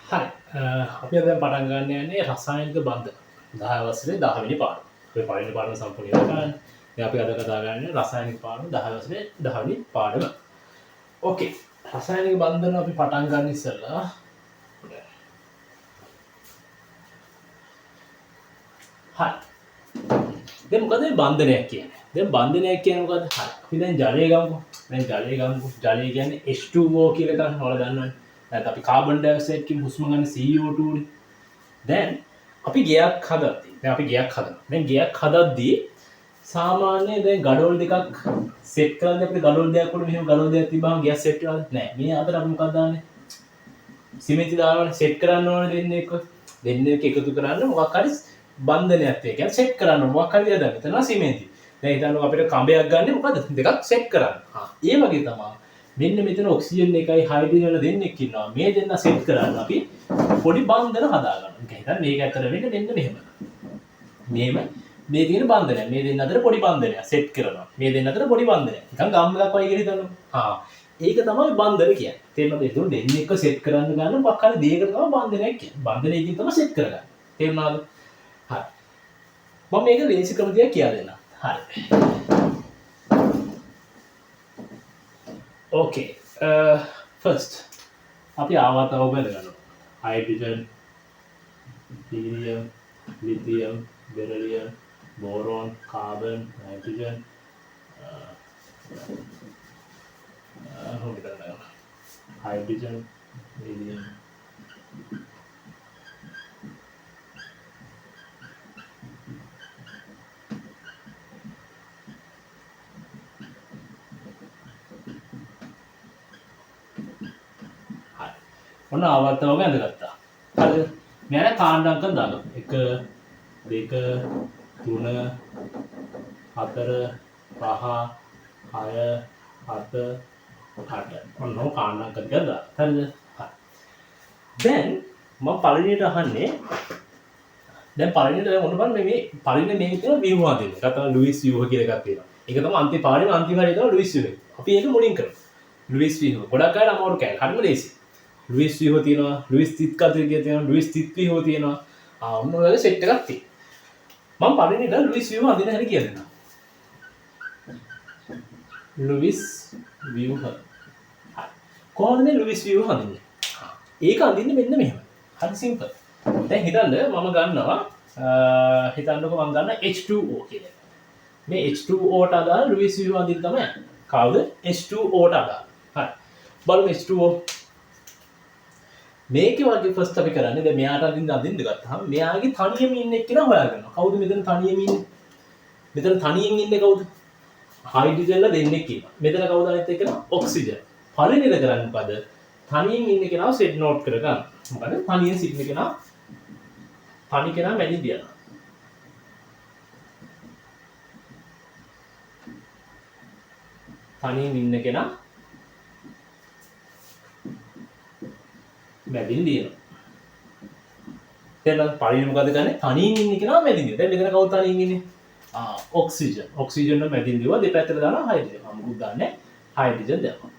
හරි අපි දැන් පටන් ගන්න යන්නේ රසායනික බන්ධන 10 වසරේ 10 වෙනි පාඩම. අපි පළවෙනි පාඩම සම්පූර්ණ කරලා ගන්න. දැන් අපි අද කතා කරන්නේ රසායනික පාඩම 10 වසරේ 10 වෙනි පාඩම. ඕකේ. රසායනික බන්ධන අපි පටන් ගන්න ඉස්සෙල්ලා හරි. දැන් මොකද මේ බන්ධනයක් කියන්නේ? දැන් බන්ධනයක් කියන්නේ මොකද්ද? හරි. අපි දැන් ජලය ගමුකෝ. දැන් ජලය ගමුකෝ. ජලය කියන්නේ H2O කියලා එකක් ඔයාලා දන්නවනේ. නැත්නම් අපි කාබන් ඩයොක්සයිඩ් කින් හුස්ම ගන්න CO2 නේ. දැන් අපි ගයක් හදද්දී දැන් අපි ගයක් හදනවා. දැන් ගයක් හදද්දී සාමාන්‍ය දැන් ගඩොල් දෙකක් සෙට් කරද්දී අපිට ගඩොල් දෙකක් වල මෙහෙම ගඩොල් දෙකක් තිබ්බම ගෑස් සෙට් වෙනවද? නෑ. මේ අතර අපි මොකක්ද දාන්නේ? සිමෙන්ති දානවනේ සෙට් කරන්න ඕනේ දෙන්නේ එක්ක. දෙන්නේ එක්ක එකතු කරන්න මොකක් හරි බන්ධනයක් තියෙන. කියන්නේ සෙට් කරන්න මොකක් හරි දෙයක් දාන්න. එතන සිමෙන්ති. දැන් හිතන්න අපිට කඹයක් ගන්න මොකද? දෙකක් සෙට් කරන්න. ඒ වගේ තමයි මෙන්න මෙතන ඔක්සිජන් එකයි හයිඩ්‍රජන් දෙන්නෙක් ඉන්නවා. මේ දෙන්න සෙට් කරන්න අපි පොඩි බන්ධන හදාගන්නවා. හිතන්න මේක ඇතර වෙන්නේ මෙන්න මෙහෙම. මේම මේ තියෙන බන්ධනය. මේ දෙන්න අතර පොඩි බන්ධනයක් සෙට් කරනවා. මේ දෙන්න අතර පොඩි බන්ධනයක්. නිකන් ගම් එකක් වගේ කියලා හිතන්නකෝ. ඒක තමයි බන්ධන කියන්නේ. තේරෙනවද? ඒක දෙන්නේ එක්ක සෙට් කරන්න ගන්න මොකක් හරි දෙයකට තමයි බන්ධනයක් කියන්නේ. බන්ධනයකින් තමයි සෙට් කරගන්නේ. තේරුණාද? හරි. මම මේක ලේසි ක්‍රම දෙයක් කියලා දෙන්නම්. හරි. Okay, first අපි ආවර්තව බලගන්නවා. Hydrogen, helium, lithium, beryllium, boron, carbon, nitrogen hydrogen, helium ඔන්න ආවර්තවම ඇඳගත්තා. හරිද? මෙයාට කාණ්ඩාංක දානවා. 1 2 3 4 5 6 7 8. ඔන්න කාණ්ඩාංක ටික දාලා. හරිද? හරි. දැන් මම පළවෙනියට අහන්නේ දැන් පළවෙනියට දැන් ඔන්න බලන්න මේ පළවෙනි මේකේ තියෙන ව්‍යුහ හදින්න. ඒක තමයි ලුයිස් ව්‍යුහ කියලා එකක් තියෙනවා. ඒක තමයි අන්තිම පාඩමේ අන්තිම හරිය තමයි ලුයිස් ව්‍යුහ. අපි ඒක මුලින් කරමු. ලුයිස් ව්‍යුහ. ගොඩක් අය අමාරු කෑ. හරිම ලේසි. ලුයිස් ව්‍යුහ තියෙනවා, ලුයිස් තිත් කතරිය තියෙනවා, ලුයිස් තිත් ව්‍යුහ තියෙනවා. ඔන්න ඔය වගේ සෙට් එකක් තියෙනවා. මම පළවෙනිට ලුයිස් ව්‍යුහ අඳින හැටි කියලා දෙන්නම්. ලුයිස් ව්‍යුහ. හරි. කොහොමද මේ ලුයිස් ව්‍යුහ අඳින්නේ? ඒක අඳින්නේ මෙන්න මෙහෙම. හරි සිම්පල්. දැන් හිතන්න මම ගන්නවා හිතන්නකෝ මම ගන්න H2O කියලා. මේ H2O ට අදාළ ලුයිස් ව්‍යුහ අඳින්න තමයි යන්නේ. කවුද? H2O ට අදාළ. හරි. බලමු H2O මේක වගේ ෆස්ට් අපි කරන්නේ දැන් මෙයාට අඳින්න ගත්තාම මෙයාගේ තනියම ඉන්න එක්කෙනා හොයාගන්නවා. කවුද මෙතන තනියම ඉන්නේ? මෙතන තනියෙන් ඉන්නේ කවුද? හයිඩ්‍රජන්ලා දෙන්නෙක් ඉන්නවා. මෙතන කවුද අනිත් එක්කෙනා? ඔක්සිජන්. පළවෙනිද කරන්නේ මොකද? තනියෙන් ඉන්න කෙනාව සෙට් නෝට් කරගන්න. මොකද තනියෙන් සිටින කෙනා තනි කෙනා මැදින් දියනවා. තනියෙන් ඉන්න කෙනා මැදින් දියනවා. දැන් පළවෙනි මොකද කරන්නේ? තනියෙන් ඉන්න කෙනා මැදින් දියනවා. දැන් මෙතන කවුද තනියෙන් ඉන්නේ? ඔක්සිජන්. ඔක්සිජන් නම් මැදින් දියුවා දෙපැත්තට දානවා හයිඩ්‍රජන්. මම මුකුත් දාන්නේ හයිඩ්‍රජන් දානවා.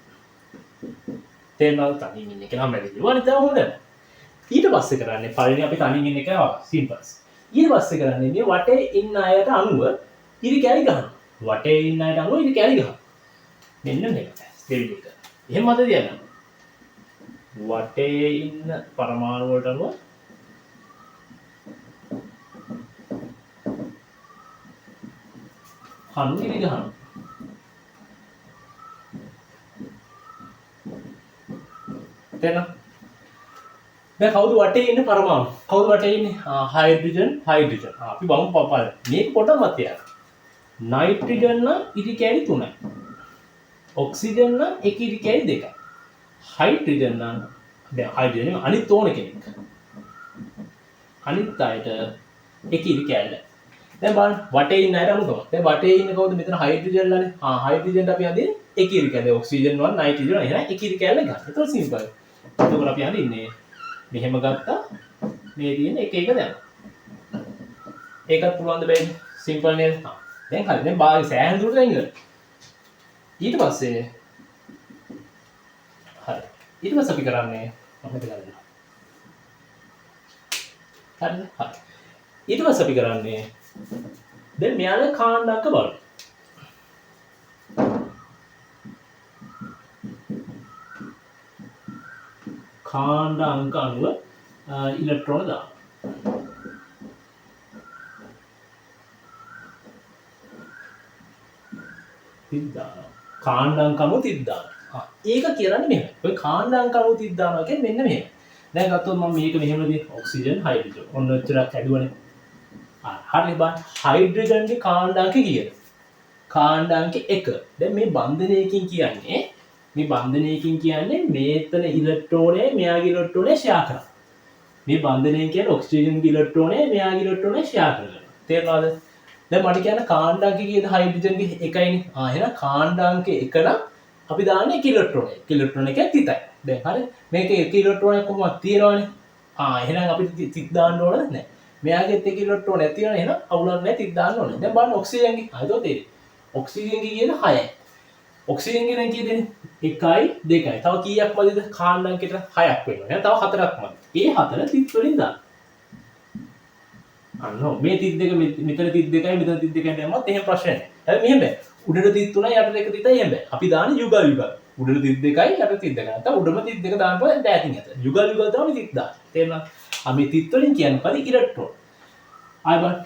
තේරෙනවද? තනියෙන් ඉන්න කෙනා මැදින් දියුවා අනිත් ඒවා හොඳ නැහැ. ඊට පස්සේ කරන්නේ පළවෙනි අපි තනියෙන් ඉන්න කෙනා සිම්පල්ස්. ඊට පස්සේ කරන්නේ මේ වටේ ඉන්න අයට අනුව ඉරි කැලි ගන්නවා. වටේ ඉන්න අයට අනුව ඉරි කැලි ගන්නවා. මෙන්න මේක. දෙවිලි එක. එහෙම මතක තියාගන්න. වටේ ඉන්න පරමාණු වලට අනුව කණු ඉරි ගහනවා. තේරෙනවද? දැන් කවුද වටේ ඉන්නේ පරමාණු? කවුද වටේ ඉන්නේ? Hydrogen hydrogen. අපි බලමු පපල්. මේක පොඩ්ඩක් මතක තියාගන්න. නයිට්‍රජන් නම් ඉරි කැලි 3යි. ඔක්සිජන් නම් එක ඉරි කැලි 2යි. හයිඩ්‍රජන් නම් දැන් හයිඩ්‍රජන් අනිත් ඕන කෙනෙක්. අනිත් අයට එක ඉරි කැලි. දැන් බලන්න වටේ ඉන්න අයට අනුව. දැන් වටේ ඉන්නේ කවුද? මෙතන හයිඩ්‍රජන්ලානේ. හයිඩ්‍රජන්ට අපි අදින්නේ එක ඉරි කැලි. ඔක්සිජන් වල නයිට්‍රජන් එහෙනම් එක ඉරි කැලි ගන්න. ඒක සිම්පල්. එතකොට අපි අදින්නේ මෙහෙම ගත්තා. මේ තියෙන එක එක දැම්මා. ඒකත් පුළුවන් ද බෑනේ. සිම්පල් නේද? දැන් හරි. දැන් බාගේ සෑහෙන දුරට දැන් ඉවරයි. ඊට පස්සේ හරි ඊට පස්සේ අපි කරන්නේ මොකද කරන්නේ හරිද? හරි. ඊට පස්සේ අපි කරන්නේ දැන් මෙයාලා කාණ්ඩාංක බලමු. කාණ්ඩාංක අනුව ඉලෙක්ට්‍රෝන දානවා. කාණ්ඩාංක අනුව 30 දානවා. ඒක කියන්නේ මෙහෙම. ඔය කාණ්ඩාංක අනුව 30 දානවා කියන්නේ මෙන්න මෙහෙම. දැන් ගත්තොත් මම මේක මෙහෙමදී ඔක්සිජන් හයිඩ්‍රජන් ඔන්න ඔච්චරක් ඇදුවනේ. හරි බලන්න හයිඩ්‍රජන්ගේ කාණ්ඩාංක කීයද? කාණ්ඩාංක 1. දැන් මේ බන්ධනයකින් කියන්නේ මේතන ඉලෙක්ට්‍රෝනය මෙයාගේ ඉලෙක්ට්‍රෝනය ෂෙයා කරනවා. මේ බන්ධනයෙන් කියන්නේ ඔක්සිජන්ගේ ඉලෙක්ට්‍රෝනය මෙයාගේ ඉලෙක්ට්‍රෝනය ෂෙයා කරනවා. තේරෙනවද? දැන් මට කියන්න කාණ්ඩාංක කීයද හයිඩ්‍රජන්ගේ 1යිනේ. එහෙනම් කාණ්ඩාංක 1 නම් අපි දාන්නේ 1 ඉලෙක්ට්‍රෝනය. 1 ඉලෙක්ට්‍රෝන එකක් 30යි. දැන් හරි. මේක 1 ඉලෙක්ට්‍රෝනයක් කොහොමද තියෙනවනේ. එහෙනම් අපිට 30 දාන්න ඕනද නැහැ. මෙයාගෙත් 1 ඉලෙක්ට්‍රෝනයක් තියෙනවා. එහෙනම් අවුලක් නැහැ 30 දාන්න ඕනේ. දැන් බලන්න ඔක්සිජන්ගේ. හරිද තේරෙයි. ඔක්සිජන්ගේ කීයද 6යි. ඔක්සිජන්ගේ දැන් කීයද 1යි 2යි. තව කීයක් මදිද කාණ්ඩාංකයට 6ක් වෙනවා. එහෙනම් තව 4ක් මදි. ඒ 4 30 වලින් දාන්න. අන්න මේ 32 මෙතන 32යි මෙතන 32යි දැම්මත් එහෙම ප්‍රශ්නයක් නැහැ. හැබැයි මෙහෙම බෑ. උඩට 33යි යට 2 30යි එහෙම බෑ. අපි දාන්නේ යුගල්. උඩට 32යි යට 32. නැත්නම් උඩම 32 දාන්න පුළුවන් ඩෑටින් ඇත. යුගල් තමයි 30 දාන්නේ. තේරෙනවද? අපි 30 වලින් කියන්නේ මොකද? ඉලෙක්ට්‍රෝන. ආයි බලන්න.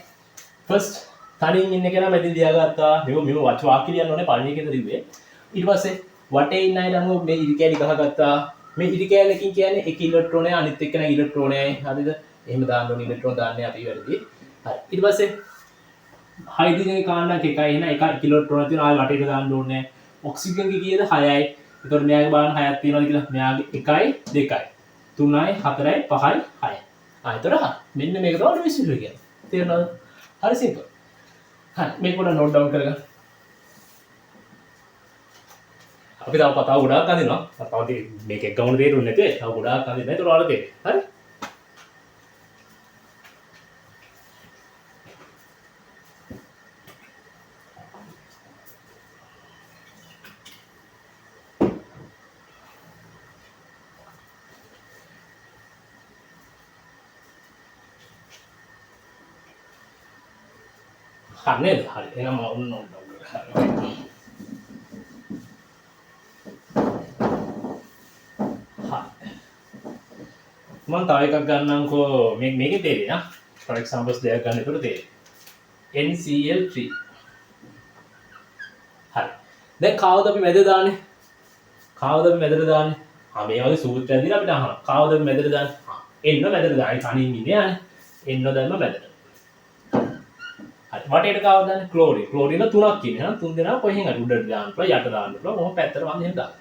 ෆස්ට් තනින් ඉන්න කෙනා මැදින් තියාගත්තා. මෙව වාක්‍ය ලියන්න ඕනේ පළවෙනි එකේද ලිව්වේ. ඊට පස්සේ වටේ ඉන්න අය අනුව මේ ඉරි කැලි ගහගත්තා. මේ ඉරි කැලකින් කියන්නේ එක ඉලෙක්ට්‍රෝනය අනිත් එක්කෙනා ඉලෙක්ට්‍රෝනයයි. හරිද? එහෙම දාන්න ඕනේ ඉලෙක්ට්‍රෝන දාන්නේ අපි වැඩිදී. හරි. ඊට පස්සේ හයිඩ්‍රජන්ගේ කාණ්ඩාංක 1යි එන 1 ඉලෙක්ට්‍රෝන තියෙනවා. ආයෙ වටේට දාන්න ඕනේ. ඔක්සිජන්ගේ කීයද 6යි. ඒතකොට මෙයාගේ බලන්න 6ක් තියෙනවාද කියලා. මෙයාගේ 1යි 2යි 3යි 4යි 5යි 6යි. ඒතකොට මෙන්න මේක තමයි රිසිප්‍රොසිටර් කියන්නේ. තේරෙනවද? හරි සිම්පල්. හරි මේක පොඩ්ඩක් නෝට් ඩවුන් කරගන්න. අපි තව කතාව ගොඩාක් අඳිනවා. තව මේක එක ගමන තේරුන්නේ නැතේ. තව ගොඩාක් අඳින්න. ඒතකොට ඔයාලා තේරෙයි. හරි? නේද? හරි. එහෙනම් මම ඔන්න නෝට් ඩවුන් කරගන්නවා. මම තව එකක් ගන්නම්කෝ මේකේ තේරෙයි නා for examples දෙයක් ගන්න එතකොට තේරෙයි NCl3 හරි දැන් කාවද අපි මැද දාන්නේ මේ වගේ සූත්‍රයක් දීලා අපිට අහනවා කාවද අපි මැදට දාන්නේ එන්න මැදට දායි කණින් ඉන්නේ යන්නේ එන්න දැම්ම මැදට හරි වටේට කාවද දාන්නේ ක්ලෝරින් තුනක් ඉන්නේ නම් තුන් දෙනා කොහෙන් හරි උඩට දාන්න පුළුවන් යට දාන්න පුළුවන් මොකක් පැත්තට වන්ද එහෙම දාන්න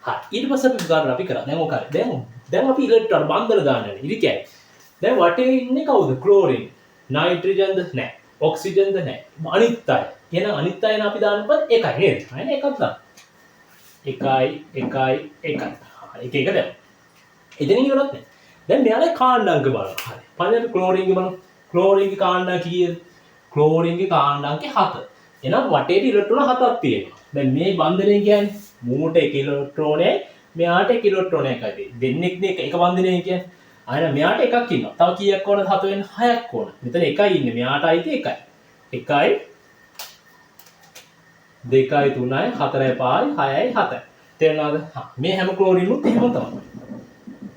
හරි ඊට පස්සේ අපි උදාහරණ අපි කරා දැන් ඔක හරි දැන් අපි ඉලෙක්ට්‍රෝන බන්ධන දාන්නේ ඉරි කැලේ. දැන් වටේ ඉන්නේ කවුද? ක්ලෝරින්. නයිට්‍රජන්ද නැහැ. ඔක්සිජන්ද නැහැ. අනිත් අය. එහෙනම් අනිත් අයන අපි දාන්න බෑ එකයි නේද? අයන එකක් දාන්න. එකයි. එක එක දැන්. එතනින් ඉවරක් නැහැ. දැන් මෙයාලා කාණ්ඩාංක බලන්න. හරි. පළවෙනි ක්ලෝරින්ගේ බලන්න. ක්ලෝරින්ගේ කාණ්ඩාංක කීයද? ක්ලෝරින්ගේ කාණ්ඩාංක 7. එහෙනම් වටේට ඉලෙක්ට්‍රෝන 7ක් තියෙනවා. දැන් මේ බන්ධනය කියන්නේ මූට 1 ඉලෙක්ට්‍රෝනයයි මෙයාට 1 ඉලෙක්ට්‍රෝනයක් ඇති. දෙන්නෙක් නේ එක බන්ධනය කියන්නේ. අයන මෙයාට එකක් ඉන්නවා. තව කීයක් ඕනද? 7 වෙන 6ක් ඕන. මෙතන එකයි ඉන්නේ. මෙයාට අයිති එකයි. 1යි 2යි 3යි 4යි 5යි 6යි 7යි. තේරෙනවද? මේ හැම ක්ලෝරින්නුත් එහෙම තමයි.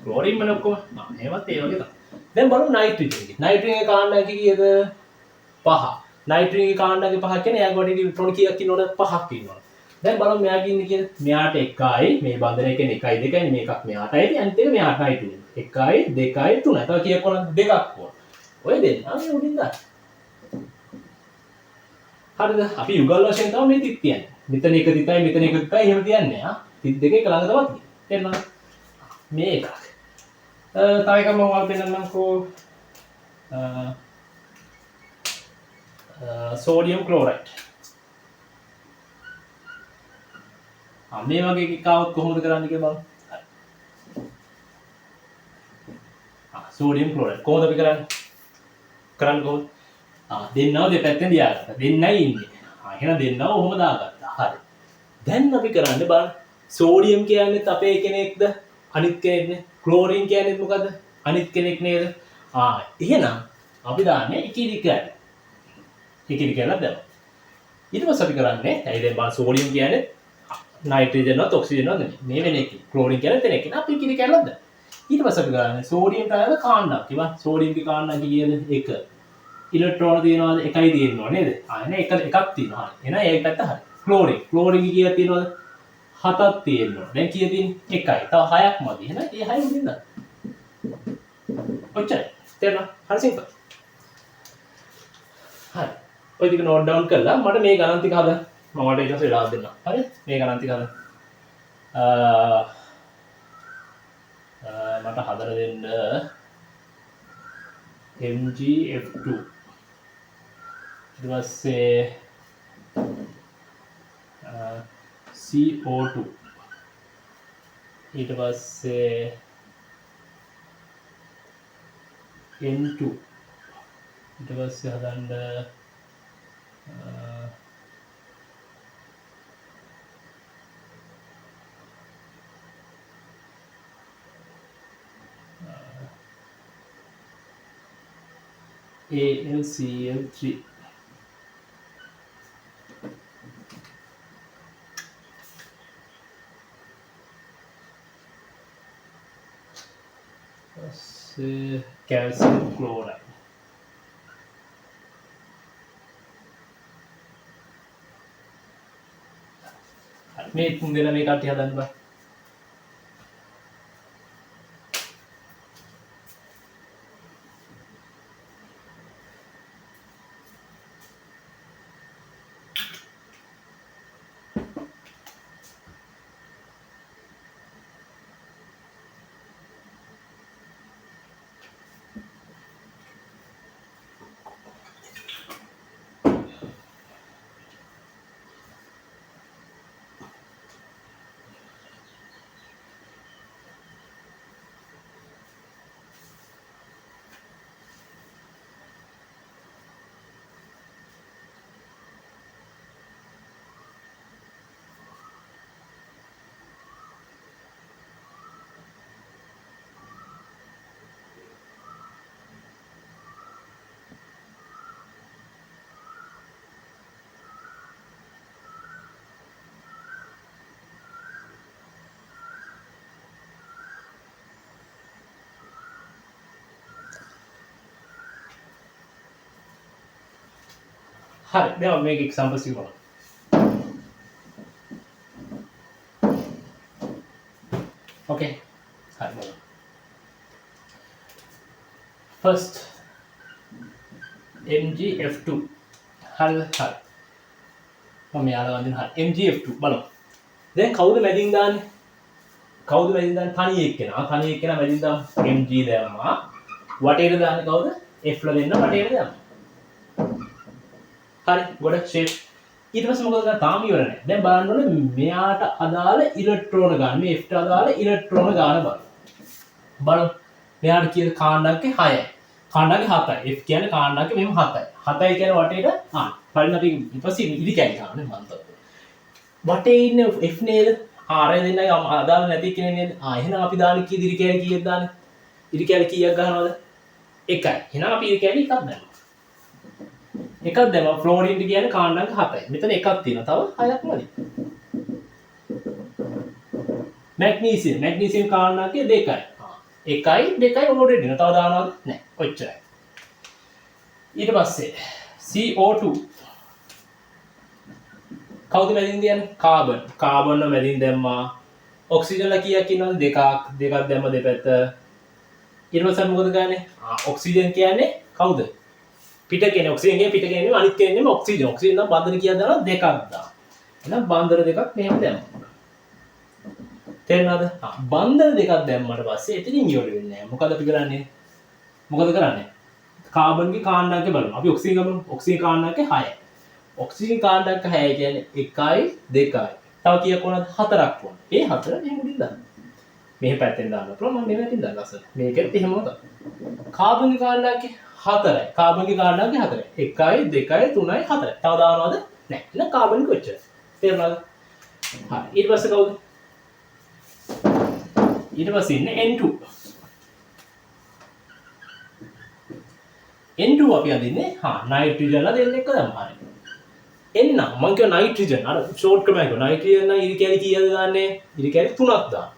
ක්ලෝරින් මන ඔක්කොම එහෙමත් ඒ වගේ තමයි. දැන් බලමු නයිට්‍රජන්ගේ. නයිට්‍රජන්ගේ කාණ්ඩාංක කීයද? 5. නයිට්‍රජන්ගේ කාණ්ඩාංක 5 කියන්නේ එයාගේ වටේ ඉලෙක්ට්‍රෝන කීයක් ඉන්නවද? 5ක් ඉන්නවා. දැන් බලමු මෙයාගේ ඉන්නේ කියලා. මෙයාට 1යි මේ බන්ධනය කියන්නේ 1යි 2යි මේකක් මෙයාටයි අනිත් එක මෙයාට නයිට්‍රජන්. 1යි 2යි 3යි. තව කීයක් ඕනද? දෙකක් ඕන. ඔය දෙන්න. අපි උඩින් දාන්න. හරිද? අපි යුගල් වශයෙන් තමයි මේ 30 තියන්නේ. මෙතන එක 30යි මෙතන එක 30යි එහෙම තියන්නේ ආ. 32 එක ළඟ තමයි තියෙන්නේ. තේරෙනවද? මේ එකක්. තව එකක් මම ඔයාලට පෙන්නන්නම්කෝ. Sodium chloride. මේ වගේ එකක් આવොත් කොහොමද කරන්නේ කියලා බලන්න. සෝඩියම් ක්ලෝරයිඩ් කොහොමද අපි කරන්නේ කොහොමද දෙන්නව දෙපැත්තෙන් දියාගත්තා දෙන්නයි ඉන්නේ එහෙනම් දෙන්නව ඔහොම දාගත්තා හරි දැන් අපි කරන්නේ බලන්න සෝඩියම් කියන්නේ අපේ කෙනෙක්ද අනිත් කෙනෙක්නේ ක්ලෝරින් කියන්නේ මොකද්ද අනිත් කෙනෙක් නේද එහෙනම් අපි දාන්නේ ඉකිලිකල්. ඉකිලිකල්ලා දාමු. ඊට පස්සේ අපි කරන්නේ ඇයි දැන් බා සෝඩියම් කියන්නේ නයිට්‍රජන්වත් ඔක්සිජන්වත් නෙමෙයි. මේ වෙන එක. ක්ලෝරින් කියන්නේ තැන එක. අපි ඉකිලිකල්ලා දාමු. ඊට පස්සේ අපි කරන්නේ සෝඩියම්ට අයද කාණ්ඩක්. කිව්වා සෝඩියම්ගේ කාණ්ඩක් කීයද? 1. ඉලෙක්ට්‍රෝන තියෙනවද? 1යි තියෙනවා නේද? එන එකක් තියෙනවා. හරි. එහෙනම් ඒ පැත්ත හරි. ක්ලෝරින් කීයක් තියෙනවද? 7ක් තියෙනවා. දැන් කීයද තියෙන්නේ? 1යි. තව 6ක් මදි. එහෙනම් ඒ 6 උඩින් දාන්න. ඔච්චරයි. තේරෙනවද? හරි සිම්පල්. හරි. ඔය ටික නෝට් ඩවුන් කරලා මට මේ ගණන් ටික හදන්න. මම මට ඊට පස්සේ වෙලාවක් දෙන්නම්. හරි? මේ ගණන් ටික හදන්න. මට හදලා දෙන්න MgF2 ඊට පස්සේ CO2 ඊට පස්සේ N2 ඊට පස්සේ හදන්න AlCl3 calcium chloride මේ තුන් දෙනා මේ කට්ටිය හදන්න බෑ හරි දැන් මේක එක්සැම්පල්ස් ටික බලමු ඕකේ හරි බලමු first MgF2 හරි මම යාළුවා වන්දින හරි MgF2 බලමු දැන් කවුද මැදින් දාන්නේ තනි එක්කෙනා මැදින් දාමු Mg දැම්මා වටේට දාන්නේ කවුද F ලා දෙන්න වටේට දාමු හරි ගොඩ ෂේප් ඊට පස්සේ මොකද කරන්නේ තාම ඉවර නැහැ දැන් බලන්න ඕනේ මෙයාට අදාළ ඉලෙක්ට්‍රෝන ගන්න මේ F ට අදාළ ඉලෙක්ට්‍රෝන ගන්න බලමු මෙයාට කියන කාණ්ඩකේ 6යි කාණ්ඩකේ 7යි F කියන්නේ කාණ්ඩකේ මෙහෙම 7යි 7යි කියන වටේට පරිණ අපි ඊට පස්සේ ඉදි කැලි ගන්න මන්ත වටේ ඉන්න F නේද R දෙන්නයි අදාළ නැති කෙනෙක් නේද එහෙනම් අපි දාන්නේ කී ඉදි කැලි කීයක් දාන්නේ ඉදි කැලි කීයක් ගන්නවද 1යි එහෙනම් අපි ඉදි කැලි එකක් දානවා එකක් දැම්මා ෆ්ලෝරින් කියන්නේ කාණ්ඩක 7යි. මෙතන එකක් තියෙනවා. තව 6ක් මදි. මැග්නීසියම් කාණ්ඩකයේ 2යි. 1යි 2යි ඔලෝඩෙඩ් වෙනවා. තව දානවද? නැහැ. ඔච්චරයි. ඊට පස්සේ CO2 කවුද මැදින් තියන්නේ? කාබන් මැදින් දැම්මා. ඔක්සිජන්ලා කීයක් ඉන්නවද? දෙකක් දැම්ම දෙපැත්ත. ඊට පස්සේ මොකද ගන්නෙ? ඔක්සිජන් කියන්නේ කවුද? පිට කියන්නේ ඔක්සිජන් කියන්නේ පිට කියන්නේ අනිත් කියන්නේ ඔක්සිජන් නම් බන්ධන කීයක් දානවා දෙකක් දානවා එහෙනම් බන්ධන දෙකක් මෙහෙම දැම්මා තේරෙනවද බන්ධන දෙකක් දැම්මට පස්සේ එතනින් ඉවර වෙන්නේ නැහැ මොකද අපි කරන්නේ කාබන්ගේ කාණ්ඩකේ බලමු අපි ඔක්සිජන් ගමු ඔක්සිජන් කාණ්ඩකේ 6යි ඔක්සිජන් කාණ්ඩක 6 කියන්නේ 1යි 2යි තව කීයක් වුණාද 4ක් වුණා ඒ 4 මෙහෙම උඩින් දාන්න මෙහෙ පැත්තෙන් දාන්න පුළුවන් මම මේ පැත්තෙන් දාන්න අසල මේකෙත් එහෙම උනා කාබන්ගේ කාණ්ඩකේ 4යි කාබන්ගේ කාණ්ඩකේ 4යි 1යි 2යි 3යි 4යි තව දානවද නැහැ එහෙනම් කාබන් කොච්චර තේරුණාද හරි ඊට පස්සේ කවුද ඊට පස්සේ ඉන්නේ N2 N2 අපි අදින්නේ නයිට්‍රජන්ලා දෙන්න එක දැම්මා. එන්න මං කියව නයිට්‍රජන් අර ෂෝට් ක්‍රමයක නයිට්‍රජන් නම් ඉරි කැලි කීයද දාන්නේ? ඉරි කැලි 3ක් දාන්න.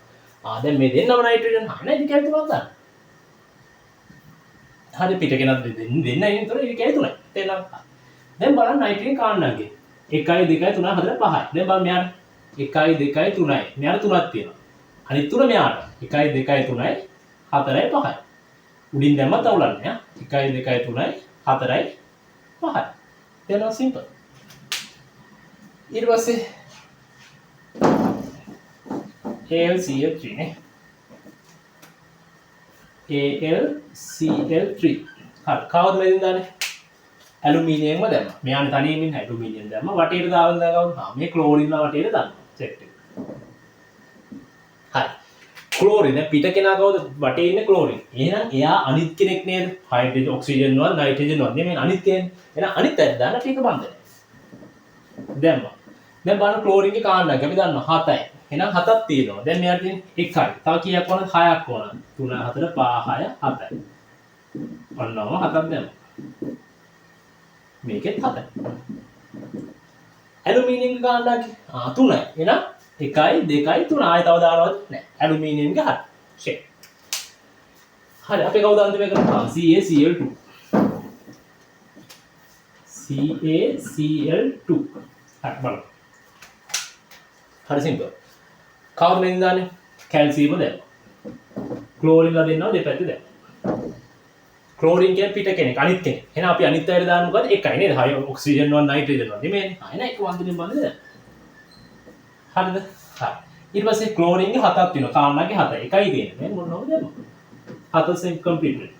දැන් මේ දෙන්නම නයිට්‍රජන් නෑ ඉරි කැලි 3ක් දාන්න. හරි පිට කෙනක් දෙන්න ඉතන ඉරි කැලි 3යි. එහෙනම් දැන් බලන්න නයිට්‍රජන් කාණ්ඩාංගේ 1 2 3 4 5යි. දැන් බලන්න මෙයාට 1 2 3යි. මෙයාට 3ක් තියෙනවා. අනිත් තුන මෙයාට 1 2 3යි 4යි 5යි. උඩින් දැම්ම තවුලන්නේ 1 2 3යි 4යි 5යි. තේරෙනවද සිම්පල්. ඊට පස්සේ AlCl3 නේ AlCl3 හරි කවුද මෙතෙන් දාන්නේ ඇලුමිනියම්ම දැම්මා මෙයානේ තනියම ඉන්න ඇලුමිනියම් දැම්මා වටේට දාන්න කවුද මේ ක්ලෝරින් වටේට දානවා සෙට් එක හරි ක්ලෝරින් දැන් පිට කෙනා කවුද වටේ ඉන්නේ ක්ලෝරින් එහෙනම් එයා අනිත් කෙනෙක් නේද හයිඩ්‍රජන් ඔක්සිජන් වල නයිට්‍රජන් වල නෙමෙයි අනිත් කෙනෙක් එහෙනම් අනිත් අය දාන්න ටික බන්ධනය දැම්මා දැන් බලන්න ක්ලෝරින්ගේ කාණ්ඩයක් අපි දන්නවා 7යි. එහෙනම් 7ක් තියෙනවා. දැන් මෙයාට තියෙන්නේ 1යි. තව කීයක් ඕනද? 6ක් ඕනද? 3 4 5 6 7යි. ඔන්නම 7ක් දැම්මා. මේකෙත් 7යි. ඇලුමිනියම්ගේ කාණ්ඩයක් 3යි. එහෙනම් 1යි 2යි 3යි. ආයෙ තව දානවද? නැහැ. ඇලුමිනියම්ගේ හරි. ෂේ. හරි අපි කවුද අන්තිමේ කරන්නේ? CaCl2. CaCl2. හරි බලන්න. හරි සිම්පල්. කවුද මෙතන දාන්නේ? කැල්සියම දැම්මා. ක්ලෝරින්ලා දෙන්නවා දෙපැත්තේ දැම්මා. ක්ලෝරින් කියන්නේ පිට කෙනෙක් අනිත් කෙනෙක්. එහෙනම් අපි අනිත් අයට දාන්න මොකද? එකයි නේද? හයි ඔක්සිජන් වල නයිට්‍රජන් වල නෙමෙයිනේ. එහෙනම් එක වන්දනෙන් බඳින්න දැන්. හරිද? හරි. ඊට පස්සේ ක්ලෝරින්ගේ 7ක් තියෙනවා. කාණ්ඩාගේ 7යි. එකයි තියෙන්නේ. දැන් මොනවද දැම්මා? 7 සෙම් කම්ප්ලීට්.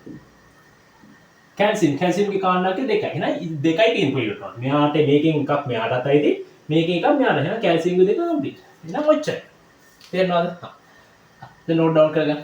කැල්සියම්ගේ කාණ්ඩාගේ 2යි. එහෙනම් 2යි තියෙන ඉලෙක්ට්‍රෝන. මෙයාට මේකෙන් එකක් මෙයාටත් අයිති. මේකේ එකක් මෙයාට. එහෙනම් කැල්සියම්ගේ 2 කම්ප්ලීට්. එහෙනම් ඔච්චරයි. තේරෙනවද? දැන් නෝට් ඩවුන් කරගන්න.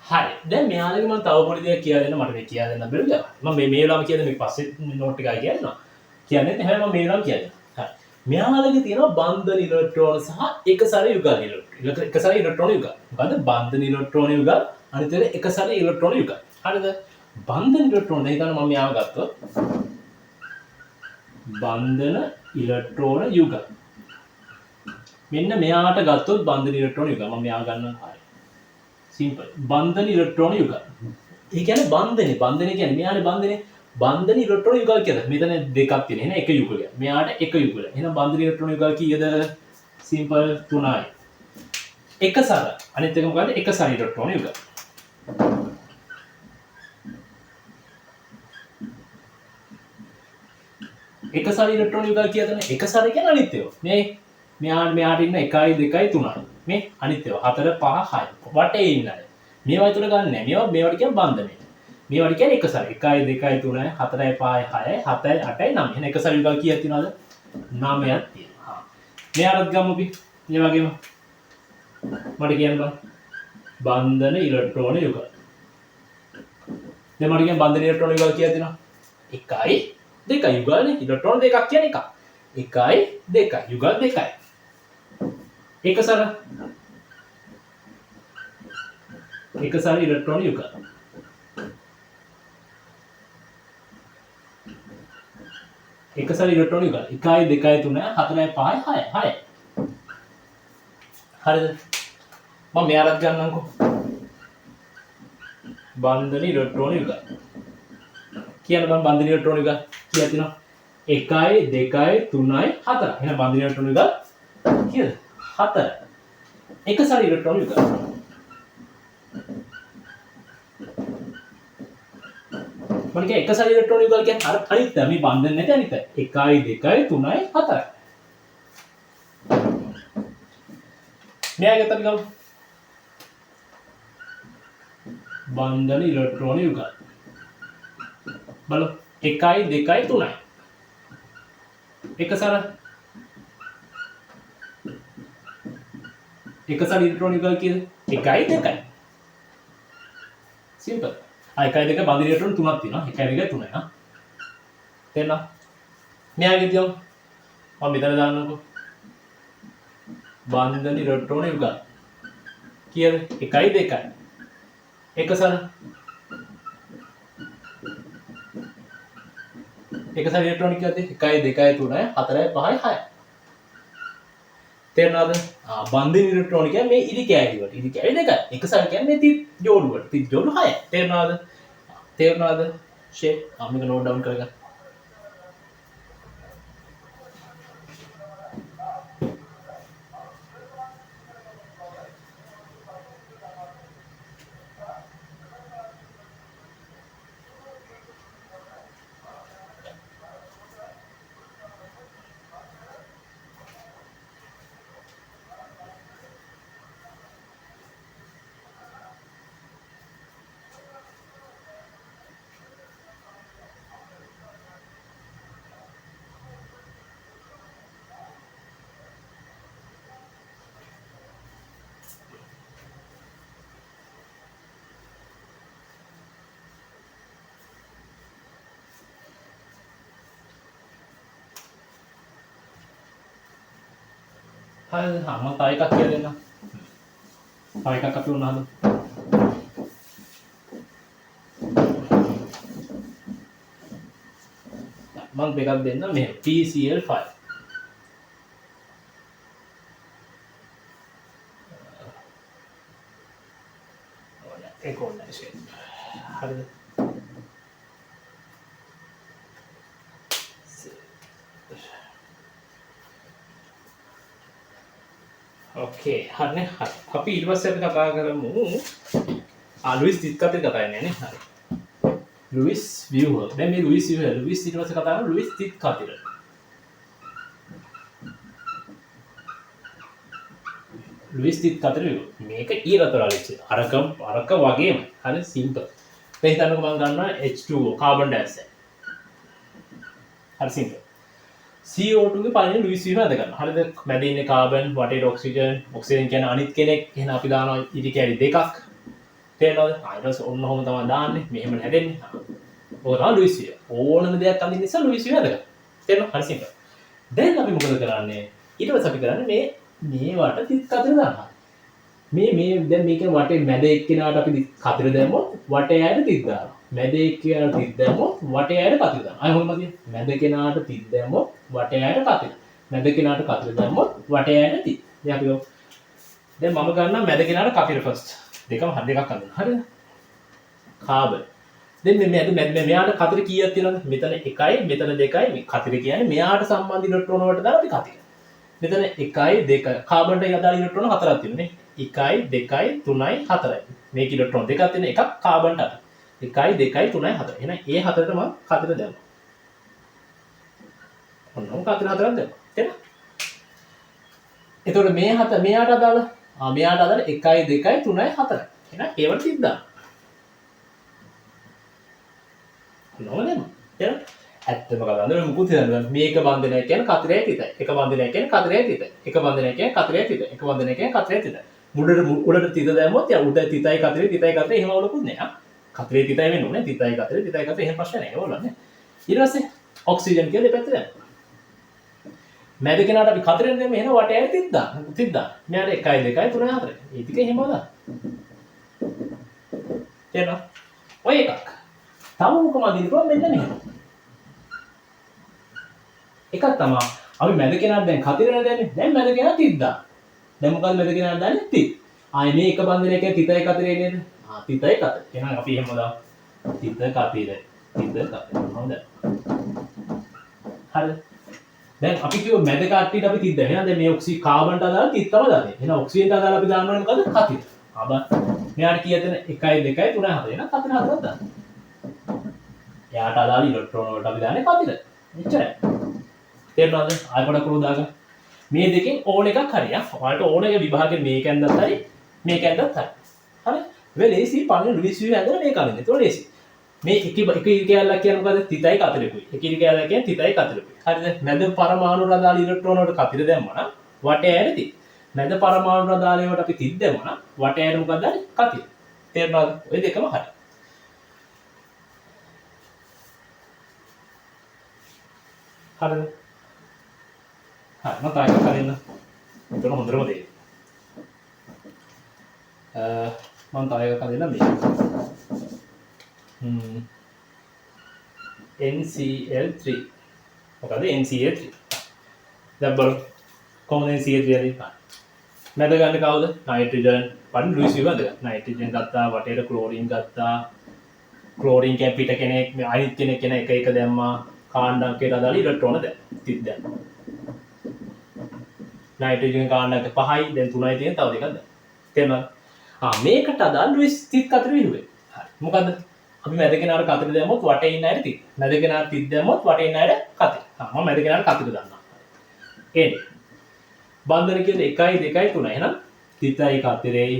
හරි දැන් මෙයාලගේ මම තව පොඩි දෙයක් කියලා දෙන්න මට මේ කියලා දෙන්න බැරිද මම මේ වෙලාවම කියලා දෙන්න මේ පස්සේ නෝට් එකයි කියනවා කියන්නේ නැහැ මම මේ වෙලාවම කියනවා හරි මෙයාලගේ තියෙනවා බන්ධන ඉලෙක්ට්‍රෝන සහ එකසාර යුගල් ඉලෙක්ට්‍රෝන එකසාර ඉලෙක්ට්‍රෝන යුගල් මොකද බන්ධන ඉලෙක්ට්‍රෝන යුගල් අනිත් එක එකසාර ඉලෙක්ට්‍රෝන යුගල් හරිද බන්ධන ඉලෙක්ට්‍රෝන දැන් හිතන්න මම මෙයාව ගත්තොත් බන්ධන ඉලෙක්ට්‍රෝන යුගල් මෙන්න මෙයාට ගත්තොත් බන්ධන ඉලෙක්ට්‍රෝන යුගල් මම මෙයාව ගන්නවා सिंपल बंधन इलेक्ट्रॉन युगल ये क्या है बंधन क्या है मेरे बंधन इलेक्ट्रॉन युगल क्या है मेरे देखा तीन है ना एक युगल है मेरे एक युगल है ना बंधन इलेक्ट्रॉन युगल की ये सिंपल तुनाई एक सारा अनेक तक मुकाबले एक सारी इलेक्ट्रॉन युगल एक सारी इलेक्ट्रॉन युगल किया था एक सारे क्या अनित्य हो මෙයාට ඉන්න 1 2 3 මේ අනිත්‍යව 4 5 6 වටේ ඉන්න අය මේවා තුන ගන්න නෑ මේවට කියන බන්ධනය මේවට කියන්නේ එක සැරේ 1 2 3 4 5 6 7 8 9 එහෙනම් එක සැරේ විකල් කීයක් තියෙනවද 9ක් තියෙනවා මෙයාටත් ගමු අපි මේ වගේම මට කියන්න බෑ බන්ධන ඉලෙක්ට්‍රෝන යුගල් දැන් මට කියන්න බන්ධන ඉලෙක්ට්‍රෝන යුගල් කීයක් තියෙනවද 1 2 යුගල්නේ ඉලෙක්ට්‍රෝන දෙකක් කියන්නේ එකක් 1 2 යුගල් දෙකයි एक सारा इलेक्ट्रॉन युगल एक सारा इलेक्ट्रॉन युगल 1 2 3 4 5 6 6 හරිද මම මෙයාලත් ගන්නම්කෝ බන්ධන ඉලෙක්ට්‍රෝන යුගල් කියන්න මම බන්ධන ඉලෙක්ට්‍රෝන යුගල් කීයක් තියෙනවද 1 2 3 4 එහෙනම් බන්ධන ඉලෙක්ට්‍රෝන යුගල් කීයද 4 එක සැර ඉලෙක්ට්‍රෝන යුගල. මම කිය එක සැර ඉලෙක්ට්‍රෝන යුගල කියන්නේ අර අනිත් මේ බන්ධන නැති අනිත් 1 2 3 4. මෙයාගේ තමයි බන්ධන ඉලෙක්ට්‍රෝන යුගල. බලමු 1 2 3. එක සැර ඉලෙක්ට්‍රෝන යුගල කියන්නේ 1 2. සිම්පල්. 1 2 බන්ධන ඉලෙක්ට්‍රෝන තුනක් තියෙනවා. 1 2 3 නා. තේරෙනවද? මෙයාගේ තියමු. මම මෙතන දාන්නකෝ. බන්ධන ඉලෙක්ට්‍රෝන යුගල. කීයද? 1 2. එක සැර එක සැර ඉලෙක්ට්‍රෝන කියද්දි 1 2 3 4 5 6. තේරෙනවද? බන්ධන ඉලෙක්ට්‍රෝන කියන්නේ මේ ඉදි කෑලි වලට. ඉදි කෑලි දෙකයි. එක සැර කියන්නේ මේ තිත් ජෝඩු වලට. තිත් ජෝඩු 6. තේරෙනවද? තේරෙනවද? ෂේ. මේක නෝට් ඩවුන් කරගන්න. හරි මම තව එකක් කියලා දෙන්නම්. තව එකක් අපි උනා හදමු. මම දෙකක් දෙන්නම් මෙහෙම PCl5. ඒක ඕනේ ෂේ. හරිද? ඕකේ හරිනේ හරි. අපි ඊට පස්සේ අපි කතා කරමු ලුයිස් තිත් කතේ කතා කරන්නේ නේ. හරි. ලුයිස් වියුවර්. දැන් මේ ලුයිස් වියුවර් ලුයිස් ඊට පස්සේ කතා කරමු ලුයිස් තිත් කතේ. ලුයිස් තිත් කතේ මේක ඊරතරාලිච්ච. අරක වගේම. හරි සිම්පල්. දැන් හිතන්නකෝ මම ගන්නවා H2O කාබන් ඩයොක්සයිඩ්. හරි සිම්පල්. CO2 ගේ පළවෙනි ලුයිස් වියුවර් අද ගන්න. හරිද? මැද ඉන්නේ කාබන්, වටේට ඔක්සිජන්. ඔක්සිජන් කියන්නේ අනිත් කෙනෙක්. එහෙනම් අපි දානවා ඉදි කැලි දෙකක්. තේරෙනවද? ඊට පස්සේ ඔන්න ඔහොම තමයි දාන්නේ. මෙහෙම හැදෙන්නේ. ඔක තමයි ලුයිස් වියුවර්. ඕනම දෙයක් අඳින්න ඉස්සෙල්ලා ලුයිස් වියුවර් අද ගන්න. තේරෙනවද? හරි සිම්පල්. දැන් අපි මොකද කරන්නේ? ඊට පස්සේ අපි කරන්නේ මේ වට තිත් කතර දානවා. මේ දැන් මේක වටේ මැද එක්කිනාට අපි කතර දැම්මොත් වටේ ඇයට තිත් දානවා. මැද එක්කිනාට තිත් දැම්මොත් වටේ ඇයට කතර දානවා. අය හොල්මද? මැද කෙනාට තිත් දැම්මොත් වටේ ඇයට කතර. මැද කෙනාට කතර දැම්මොත් වටේ ඇයට තිත්. දැන් අපි දැන් මම ගන්නවා මැද කෙනාට කතර ෆස්ට්. දෙකම හරි දෙකක් අඳින්න. හරිද? කාබන්. දැන් මේ මෙයාට කතර කීයක් තියෙනවද? මෙතන 1යි මෙතන 2යි. මේ කතර කියන්නේ මෙයාට සම්බන්ධ ඉලෙක්ට්‍රෝන වලට දාලා අපි කතර. මෙතන 1යි 2යි කාබන්ට යදාලා ඉලෙක්ට්‍රෝන 4ක් තියෙනවා නේ. 1යි 2යි 3යි 4යි. මේක ඉලෙක්ට්‍රෝන දෙකක් තියෙන එකක් කාබන්ට අත. 1යි 2යි 3යි 4යි. එහෙනම් ඒ හතරට මම කතර දැම්මා. ඔන්න කතර හතරක් දැම්මා. තේරෙනවද? එතකොට මේ හත මෙයාට අදාළ මෙයාට අදාළ 1යි 2යි 3යි 4යි. එහෙනම් ඒවට තිත් දාන්න. නෝනෙම. තේරෙනවද? ඇත්තම කතාව නේද මුකුත් හිතන්න මේක බන්ධනයක් කියන්නේ කතරේ තිතයි. එක බන්ධනයක් කියන්නේ කතරේ තිතයි. එක බන්ධනයක් කියන්නේ කතරේ තිතයි. එක බන්ධනයක් කියන්නේ කතරේ තිතයි. උඩට තිත දැම්මොත් යා උඩ තිතයි කතරේ එහෙම වලකුත් නෑ. කතරේ තිතයි වෙන්න ඕනේ. තිතයි කතරේ එහෙම ප්‍රශ්න නෑ. ඒවල නෑ. ඊට පස්සේ ඔක්සිජන් කියලා දෙපැත්ත දැම්මා. මැද කෙනාට අපි කතරෙන් දෙන්න එහෙනම් වටේ ඇයි තිත් දාන්න. තිත් දාන්න. මෙයාට 1යි 2යි 3යි 4යි. ඒ ටික එහෙම දාන්න. තේරෙනවද? ඔය එකක්. තව මොකම අදිනකොට මෙන්න මෙහෙම. එකක් තමයි අපි මැද කෙනාට දැන් කතරේ දැන්නේ. දැන් මැද කෙනා තිත් දාන්න. දැන් මොකද මැද කෙනාට දාන්නේ තිත්. ආයේ මේ එක බන්ධනයක තිතයි කතරේ නේද? තිතයි කතරේ. එහෙනම් අපි එහෙම දාමු. තිත කතරේ. තිත කතරේ. හොඳයි. හරිද? දැන් අපි කිව්ව මැද කට්ටියට අපි තිද්ද. එහෙනම් දැන් මේ ඔක්සි කාබන්ට අදාළ තිත් තමයි දාන්නේ. එහෙනම් ඔක්සිජන්ට අදාළ අපි දාන්න ඕනේ මොකද? කතිර. ආබා මෙයාට කීයද? 1 2 3 4. එහෙනම් කතිර හතරක් දාන්න. එයාට අදාළ ඉලෙක්ට්‍රෝන වලට අපි දාන්නේ කතිර. එච්චරයි. තේරුණාද? ආයෙ පොඩක් කළු දාගන්න. මේ දෙකෙන් ඕන එකක් හරියක්. ඔයාලට ඕන එක විභාගෙන් මේකෙන්දත් හරි මේකෙන්දත් හරි. හරි? මේ ලේසි පන්නේ රිවිස් වීම ඇදලා මේක අරින්න. ඒක ලේසි. මේ එක කැලලක් කියන්නේ මොකද? තිතයි කතරකුයි. එක කැලලක් කියන්නේ තිතයි කතරකුයි. හරිද? මැද පරමාණු රදාල ඉලෙක්ට්‍රෝන වලට කතර දැම්මා නම් වටේ ඇර තිත. මැද පරමාණු රදාලේවට අපි තිත් දැම්මා නම් වටේ ඇර මොකක්ද හරි? කතර. තේරුණාද? ඔය දෙකම හරි. හරිද? හරි මම තායි කරන්න. එතන හොඳටම දෙයි. මම තායි කරන්න මේ. NCl3 මොකද NCl3 දැන් බලමු කොහොමද NCl3 හරි මැද ගන්න කවුද නයිට්‍රජන් පන් ලුයිස් වීම අද නයිට්‍රජන් ගත්තා වටේට ක්ලෝරින් ගත්තා ක්ලෝරින් කැපිට කෙනෙක් මේ අනිත් කෙනෙක් කෙන එක එක දැම්මා කාණ්ඩකයට අදාළ ඉලෙක්ට්‍රෝන දැන් තිත් දැන් නයිට්‍රජන් කාණ්ඩක 5යි දැන් 3යි තියෙන තව දෙකක් දැන් තේරුණාද මේකට අදාළ ලුයිස් තිත් කතර විහිුවේ හරි මොකද්ද අපි මැද කෙනාට කතර දැම්මොත් වටේ ඉන්න අයට තිත්. මැද කෙනාට තිත් දැම්මොත් වටේ ඉන්න අයට කතර. මම මැද කෙනාට කතර දාන්නම්. එන්නේ. බන්ධන කියන්නේ 1යි 2යි 3යි. එහෙනම් තිතයි කතරේ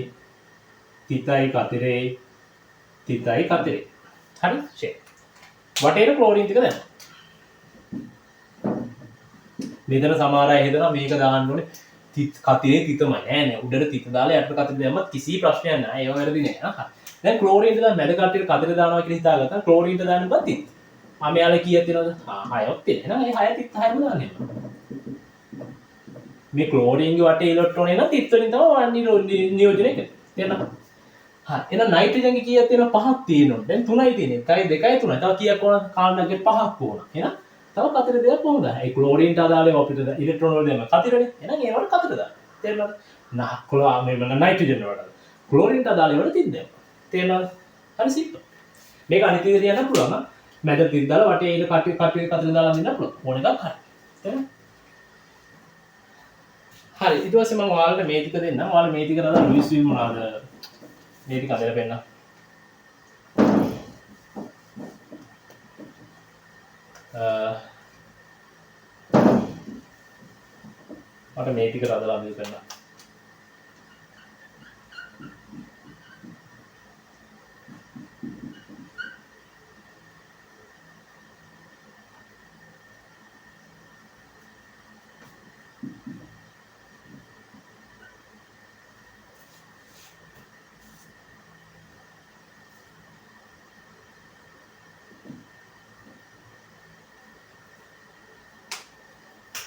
තිතයි කතරේ තිතයි කතරේ. හරි? ෂේ. වටේට ක්ලෝරින් ටික දැම්මා. මෙතන සමහර අය හිතනවා මේක දාන්න ඕනේ තිත් කතරේ තිතමයි නෑ නෑ උඩට තිත දාලා යට කතර දැම්මත් කිසි ප්‍රශ්නයක් නෑ. ඒව වැරදි නෑ. හරි. දැන් ක්ලෝරින්ට දැන් මැද කට්ටියට කතර දානවා කියලා හිතාගත්තා ක්ලෝරින්ට දාන්න බෑ තිත්. මෙයාලා කීයක් තියෙනවද? 6ක් තියෙනවා. එහෙනම් ඒ 6 තිත් 6ම දාන්න. මේ ක්ලෝරින්ගේ වටේ ඉලෙක්ට්‍රෝන එන තිත් වලින් තමයි නියෝජනය කරන්නේ. තේරෙනවද? හරි. එහෙනම් නයිට්‍රජන්ගේ කීයක් තියෙනවද? 5ක් තියෙනවා. දැන් 3යි තියෙන්නේ. 1යි 2යි 3යි. තව කීයක් ඕනද? කාණ්ඩකේ 5ක් ඕන. එහෙනම් තව කතර දෙයක් ඕනද? ඒ ක්ලෝරින්ට අදාළව අපිට ඉලෙක්ට්‍රෝන වල දෙන්න කතරනේ. එහෙනම් ඒවට කතර දාන්න. තේරෙනවද? මේ නයිට්‍රජන් වලට ක්ලෝරින්ට අදාළව තිත් දෙන්න. තේරෙනවද? හරි සිම්පල්. මේක අනිත් විදිහට කියන්න පුළුවන් නම් මැද තිත් දාලා වටේ ඉල කටේ කතර දාලා දෙන්න පුළුවන්. ඕන එකක් හරි. තේරෙනවද? හරි ඊට පස්සේ මම ඔයාලට මේ ටික දෙන්නම්. ඔයාලා මේ ටික දාලා ලුයිස් වීම මොනවාද? මේ ටික අදලා පෙන්නන්න. මට මේ ටික අදලා අදලා පෙන්නන්න.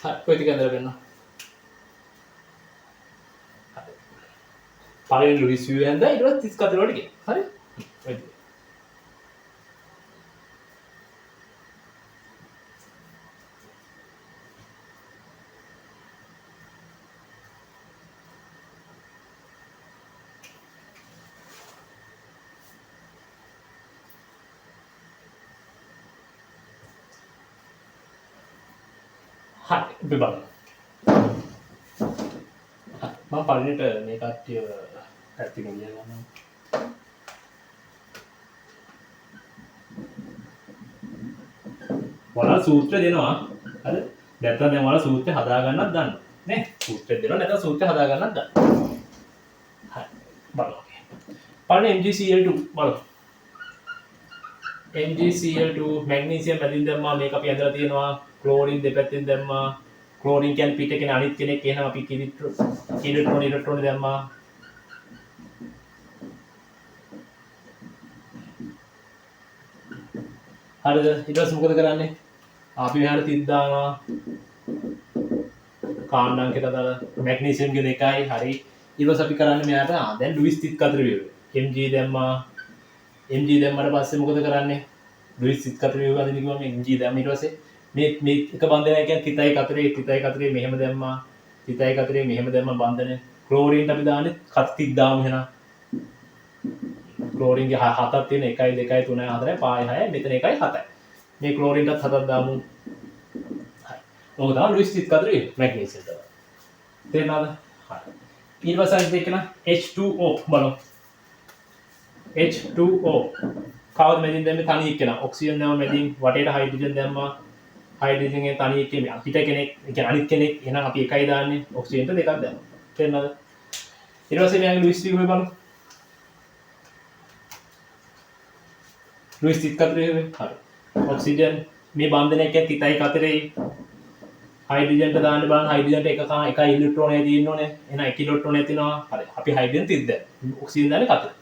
හරි ඔය ටික අදලා පෙන්නන්න. පළවෙනි ලුයිස් වීව හැන්දා ඊට පස්සේ 30 කතර වලට ගියා. හරි? ඔය ටික. හරි අපි බලමු. මම පළවෙනිට මේ කට්ටිය පැත්තකින් ගියා. ඔයාලා සූත්‍ර දෙනවා. හරි? නැත්නම් දැන් ඔයාලා සූත්‍රය හදා ගන්නත් දන්නවා. නේ? සූත්‍රය දෙනවා නැත්නම් සූත්‍රය හදා ගන්නත් දන්නවා. හරි. බලමු. පළවෙනි MgCl2 බලමු. MgCl2 මැග්නීසියම් මැදින් දැම්මා මේක අපි ඇදලා තියෙනවා. ක්ලෝරින් දෙපැත්තෙන් දැම්මා. ක්ලෝරින් කියන්නේ පිට කෙන අනිත් කෙනෙක් එහෙනම් අපි ඉලෙක්ට්‍රෝන දැම්මා. හරිද? ඊට පස්සේ මොකද කරන්නේ? අපි මෙහාට තිත් දානවා. කාණ්ඩාංකයට දාලා මැග්නීසියම්ගේ 2යි හරි. ඊට පස්සේ අපි කරන්නේ මෙයාට දැන් ලුයිස් තිත් කතර වේව. Mg දැම්මා. Mg දැම්මට පස්සේ මොකද කරන්නේ? ලුයිස් තිත් කතර වේව ගන්න කිව්වම Mg දැම්ම ඊට පස්සේ මේ එක බන්ධනයක් කියන්නේ තිතයි කතරේ මෙහෙම දැම්මා. තිතයි කතරේ මෙහෙම දැම්මා බන්ධනය. ක්ලෝරින්ට අපි දාන්නේ තිත් දාමු එහෙනම්. ක්ලෝරින්ගේ 7ක් තියෙන 1යි 2යි 3යි 4යි 5යි 6යි මෙතන 1යි 7යි. මේ ක්ලෝරින්ටත් 7ක් දාමු. හරි. ඕක තමයි ලුයිස් තිත් කතරේ මැග්නීසියම් තමයි. තේරෙනවද? හරි. ඊට පස්සේ අනිත් එක න H2O බලමු. H2O කවුද මැදින් දැම්මේ තනි එක්කෙනා. ඔක්සිජන් දැම්ම මැදින් වටේට හයිඩ්‍රජන් දැම්මා. හයිඩ්‍රජන් එකේ තනි එක්කෙනා අපිට කෙනෙක් ඒ කියන්නේ අනිත් කෙනෙක් එහෙනම් අපි එකයි දාන්නේ ඔක්සිජන්ට දෙකක් දැම්මා. තේරෙනවද? ඊට පස්සේ මෙයාගේ ලුයිස් වීම බලමු. ලුයිස් තිත් කතරේ හරි. ඔක්සිජන් මේ බන්ධනයක් කියන්නේ තිතයි කතරේ හයිඩ්‍රජන්ට දාන්න බලන්න හයිඩ්‍රජන්ට එකයි ඉලෙක්ට්‍රෝනය තියෙන්න ඕනේ. එහෙනම් 1 ඉලෙක්ට්‍රෝනයක් තියෙනවා. හරි. අපි හයිඩ්‍රජන් තිත් දැම්මා. ඔක්සිජන් දාන්නේ කතරේ.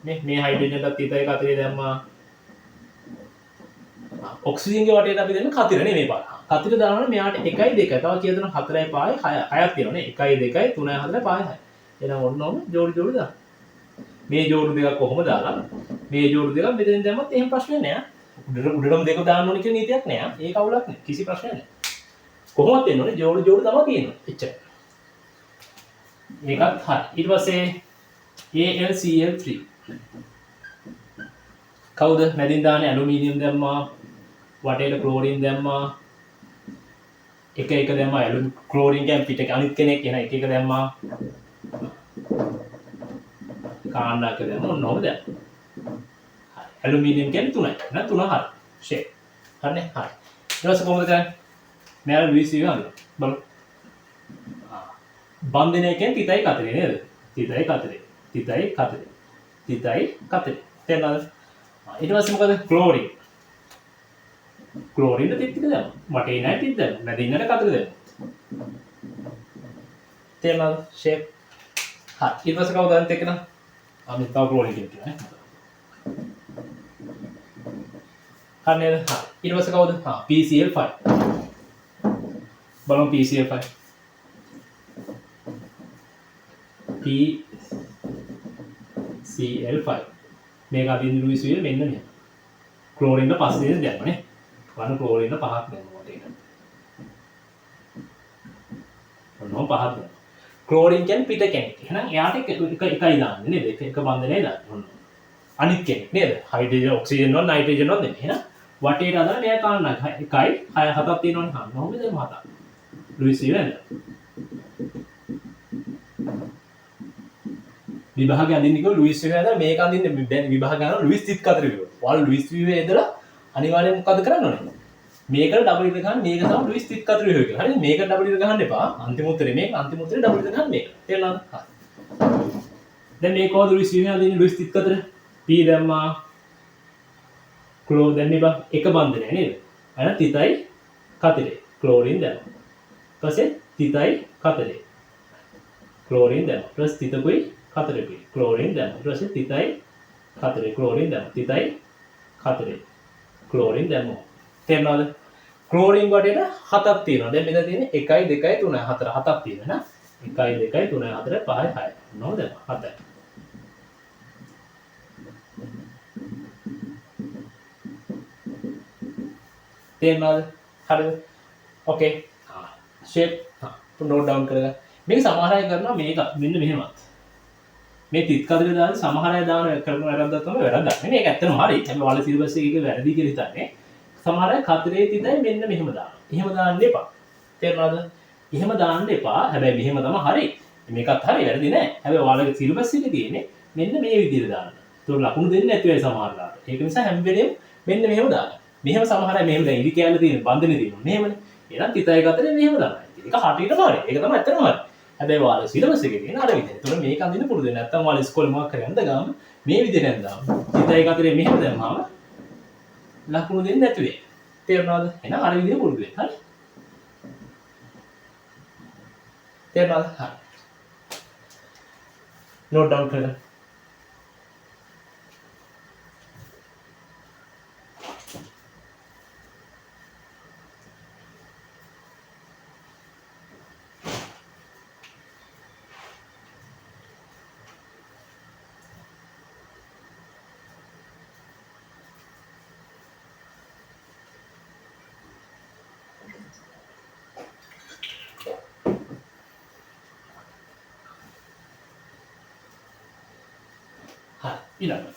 මේ හයිඩ්‍රජන්ටත් තිතයි කතරේ දැම්මා. ඔක්සිජන්ගේ වටේට අපි දෙන්න කතර නෙමෙයි බලන්න. කතර දානවනේ මෙයාට 1 2 තව කීයද 4යි 5යි 6ක් තියෙනවනේ 1 2 3 4 5 6. එහෙනම් ඔන්න ජෝඩි දාන්න. මේ ජෝඩු දෙකක් කොහොම දාලා මේ ජෝඩු දෙකක් මෙතෙන් දැම්මත් එහෙම ප්‍රශ්නයක් නෑ. උඩටම දෙක දාන්න ඕනේ කියන නීතියක් නෑ. ඒක අවුලක් නෑ. කිසි ප්‍රශ්නයක් නෑ. කොහොමද දෙන්න ඕනේ ජෝඩු තමයි තියෙන්නේ. එච්චරයි. ඒකත් හරි. ඊට පස්සේ AlCl3 කවුද මැදින් දාන්නේ ඇලුමිනියම් දැම්මා වටේට ක්ලෝරින් දැම්මා එක දැම්මා ක්ලෝරින් කියන්නේ පිට අනිත් කෙනෙක් එන එක දැම්මා කාණ්ඩක දැම්මා ඔන්නෝම දැම්මා හරි ඇලුමිනියම් කියන්නේ 3යි නේද 3 හරි ෂේප් හරිනේ හරි ඊට පස්සේ කොහොමද කරන්නේ මෙයාලා ලුයිස් වීම අල්ලමු බලමු බන්ධනය කියන්නේ තිතයි කතරේ නේද තිතයි කතරේ තේරෙනවද ඊට පස්සේ මොකද ක්ලෝරින් ක්ලෝරින් තිත් ටික දැම්මා වටේ නෑ තිත් දැම්මා මැදින් නට කතර දැම්මා තේරෙනවද ෂේප් හරි ඊට පස්සේ කවුද අනිත් එක න ආ මේ තව ක්ලෝරින් කියනවා නේ හරි නේද හරි ඊට පස්සේ කවුද PCl5 බලමු PCl5 PCl5 මේක අදින් ලුයිස් වීම මෙන්න මෙහෙම ක්ලෝරින් එක පස්සේ දෙන්න දැම්මනේ වන ක්ලෝරින් එක පහක් දැම්මා වටේට ඔන්න පහක් දැම්මා ක්ලෝරින් කියන්නේ පිට කෙනෙක් එහෙනම් එයාට එකයි දාන්නේ නේද එක බන්ධනයයි දාන්නේ ඔන්න අනිත් කෙනෙක් නේද හයිඩ්‍රජන් ඔක්සිජන් වල නයිට්‍රජන් වල නෙමෙයි එහෙනම් වටේට අදාලා මෙයා කාණ්ඩක් එකයි 6 7ක් තියෙනවනේ හා මොහොමද දැන් හතක් ලුයිස් වීම නේද විභාගය අඳින්න කිව්ව ලුයිස් වීම ඇදලා මේක අඳින්න දැන් විභාගය ගන්න ලුයිස් තිත් කතර විව. ඔයාලා ලුයිස් වීම ඇදලා අනිවාර්යෙන් මොකද කරන්න ඕනේ? මේකට ඩබල් එක ගන්න මේක තමයි ලුයිස් තිත් කතර විව කියලා. හරිද? මේකට ඩබල් එක ගන්න එපා. අන්තිම උත්තරේ මේක අන්තිම උත්තරේ ඩබල් එක ගන්න මේක. තේරුණාද? හරි. දැන් මේ කොහොමද ලුයිස් වීම අඳින්නේ ලුයිස් තිත් කතර? P දැම්මා. ක්ලෝ දැන් මේ එක බන්ධනය නේද? අර තිතයි කතරේ. ක්ලෝරින් දැම්මා. ඊපස්සේ තිතයි කතරේ. ක්ලෝරින් දැම්මා. ඊපස්සේ තිතකුයි කතරේ ක්ලෝරින් දැම්මා. ඊට පස්සේ තිතයි කතරේ ක්ලෝරින් දැම්මා. තිතයි කතරේ ක්ලෝරින් දැම්මා. තේරෙනවද? ක්ලෝරින් වටේට හතක් තියෙනවා. දැන් මෙතන තියෙන්නේ 1 2 3 4 හතක් තියෙනවා නේ. 1 2 3 4 5 6. නෝ දැම්මා. 7යි. තේරෙනවද? හරිද? ඕකේ. ෂේප් නෝට් ඩවුන් කරගන්න. මේක සමහර අය කරනවා මේක මෙන්න මෙහෙමත්. මේ තිත් කතරේ දාන සමහර අය දාන කරන වැරද්දක් තමයි වැරද්දක් නෙමෙයි මේක ඇත්තටම හරි හැබැයි ඔයාලා සිලබස් එකේ වැරදි කියලා හිතන්නේ සමහර අය කතරේ තිතයි මෙන්න මෙහෙම දානවා එහෙම දාන්න එපා තේරුණාද එහෙම දාන්න එපා හැබැයි මෙහෙම තමයි හරි මේකත් හරි වැරදි නෑ හැබැයි ඔයාලගේ සිලබස් එකේ තියෙන්නේ මෙන්න මේ විදිහට දාන්න ඒක ලකුණු දෙන්නේ නැති වෙයි සමහරලාට ඒක නිසා හැම වෙලේම මෙන්න මෙහෙම දාන්න මෙහෙම සමහර අය මෙහෙම දැන් ඉදි කැලේ තියෙන බන්ධනේ තියෙනවා මෙහෙමනේ එහෙනම් තිතයි කතරේ මෙහෙම දානවා ඒක හරියටම හරි ඒක තමයි ඇත්තටම හරි හැබැයි ඔයාලා සිලබස් එකේ තියෙන අර විදිහට. ඒතකොට මේක අඳින්න පුරුදු වෙන්න. නැත්තම් ඔයාලා ඉස්කෝලේ මොකක් කරේ යන්න ගාම මේ විදිහට යන්දාම. තිතයි කතරේ මෙහෙම දැම්මම ලකුණු දෙන්නේ නැති වෙයි. තේරුණාද? එහෙනම් අර විදිහට පුරුදු වෙන්න. හරි? තේරුණාද? හරි. නෝට් ඩවුන් කරගන්න. ඊළඟ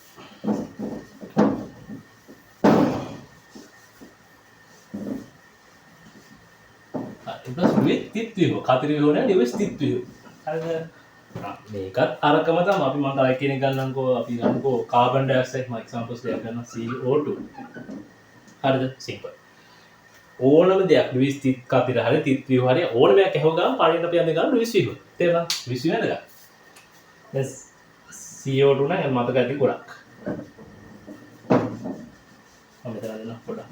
ලුයිස් 32 කතර වියුව නේ ලුයිස් 32 හරිද මේකත් අරකම තමයි අපි මම තව කෙනෙක් ගන්නම්කෝ අපි ගන්නකෝ කාබන් ඩයොක්සයිඩ් මම එක්සැම්පල්ස් දෙකක් ගන්නවා CO2 හරිද සිම්පල් ඕනම දෙයක් ලුයිස් 30 කතර හරි 32 හරි ඕනම එකක් ඇහුව ගමන් පළවෙනි අපි යන්නේ ගන්න ලුයිස් වියුව තේරුණා ලුයිස් වියුව නේද දැන් CO2 නම් මතක ඇති ගොඩක් මම මෙතන දෙන්න පොඩ්ඩක්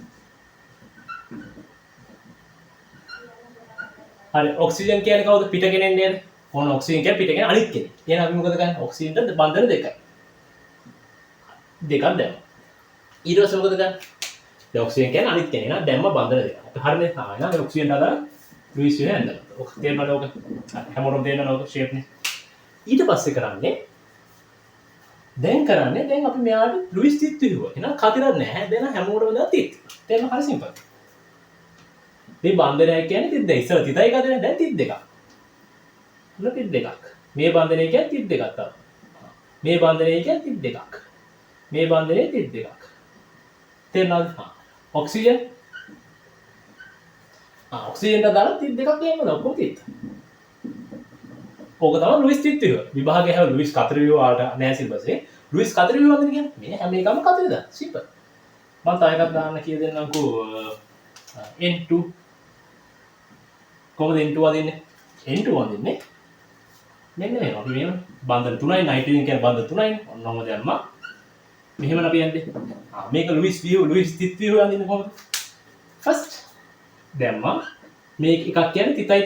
හරි ඔක්සිජන් කියන්නේ කවුද පිටගෙන එන්නේ නේද ඕන ඔක්සිජන් කියන්නේ පිටගෙන අනිත් කෙනෙක් එහෙනම් අපි මොකද කරන්නේ ඔක්සිජන්ට බන්ධන දෙකක් දැම්මා ඊට පස්සේ මොකද කරන්නේ දැන් ඔක්සිජන් කියන්නේ අනිත් කෙනෙක් නේද දැම්ම බන්ධන දෙකක් අපි හරිනේ තමයි නේද ඔක්සිජන් දාලා ලුයිස් වියුව ඇඳලා ඔක තේරෙනවද ඔක හැමෝටම තේරෙනවද ඔක ෂේප් නේ ඊට පස්සේ කරන්නේ දැන් අපි මෙයාට ලුයිස් 30 හිව්වා එහෙනම් කතරක් නැහැ දැන් හැමෝටම දාලා 30 තේරෙනවද හරි සිම්පල් මේ බන්ධනය කියන්නේ 32 ඉස්සර 30යි කතරේ දැන් 32ක් උන 32ක් මේ බන්ධනය කියන්නේ 32ක් තමයි මේ බන්ධනය කියන්නේ 32ක් මේ බන්ධනය 32ක් තේරෙනවද ඔක්සිජන් ඔක්සිජන්ට දාලා 32ක් ගේනවා ඔක්කොම 30 ඕක තමයි ලුයිස් 30 විභාගය හැව ලුයිස් කතර වියුව වලට නෑ සිලබසේ ලුයිස් කතර වියුව වදින කියන්නේ මේ හැම එකම කතරේ දාන්න සිම්පල් මම තව එකක් දාන්න කිය දෙන්නම්කෝ n2 කොහොමද n2 වදින්නේ n2 වදින්නේ මෙන්න මේ අපි මේ බන්ධන 3යි නයිට්‍රජන් කියන්නේ බන්ධන 3යි ඔන්නම දැම්මා මෙහෙම අපි යන්නේ මේක ලුයිස් 30 වදින්නේ කොහොමද ෆස්ට් දැම්මා මේක එකක් කියන්නේ තිතයි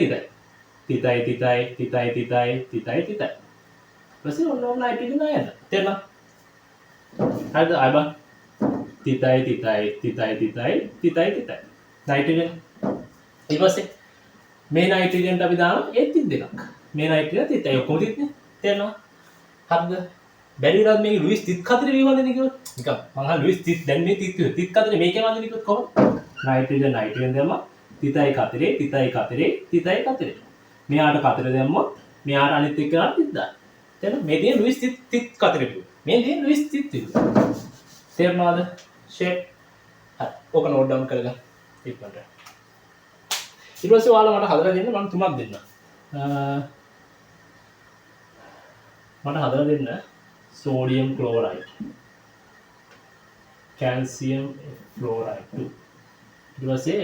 ඊපස්සේ ඔන්නම නයිට්‍රජන් ආයන තේරෙනවද හරිද අයබන් තිතයි නයිට්‍රජන් ඊපස්සේ මේ නයිට්‍රජන්ට අපි දානවා ඒ 32ක් මේ නයිට්‍රජන් තිතයි ඔක්කොම තිතනේ තේරෙනවද හරිද බැරි වුණාද මේක ලුයිස් 30 කතරේ මේ වදින්නේ කිව්වොත් නිකන් මම අහලා ලුයිස් 30 දැන් මේ 30 කතරේ මේකේ වදින්නේ කිව්වොත් කොහොමද නයිට්‍රජන් දැම්මා තිතයි කතරේ මෙයාට කතර දැම්මොත් මෙයාට අනිත් එක්කනට 30 දාන්න තේරෙනවද මේ තියෙන ලුයිස් 30 කතරේ කිව්වා මේ තියෙන ලුයිස් 30 තේරෙනවද ෂේප් හරි ඕක නෝට් ඩවුන් කරගන්න ඉක්මනට ඊට පස්සේ ඔයාලා මට හදලා දෙන්න මම තුනක් දෙන්නම් මට හදලා දෙන්න සෝඩියම් ක්ලෝරයිඩ් කැල්සියම් ෆ්ලෝරයිඩ් 2 ඊට පස්සේ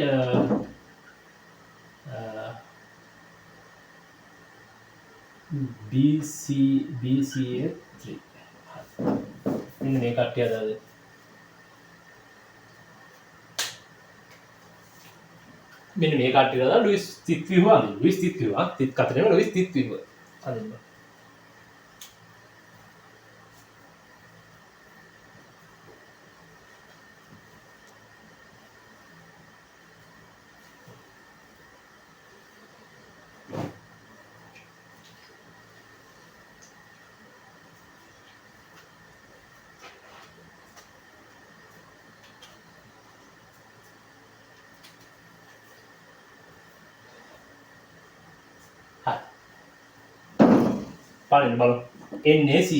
BCA3 මෙන්න මේ කට්ටිය හදලා දෙන්න මෙන්න මේ කට්ටිය දාලා ලුයිස් 30 වියුව අදින්න ලුයිස් 30 වියුව 30 කතරේම ලුයිස් 30 වියුව අදින්න පළවෙනි බලමු NaCl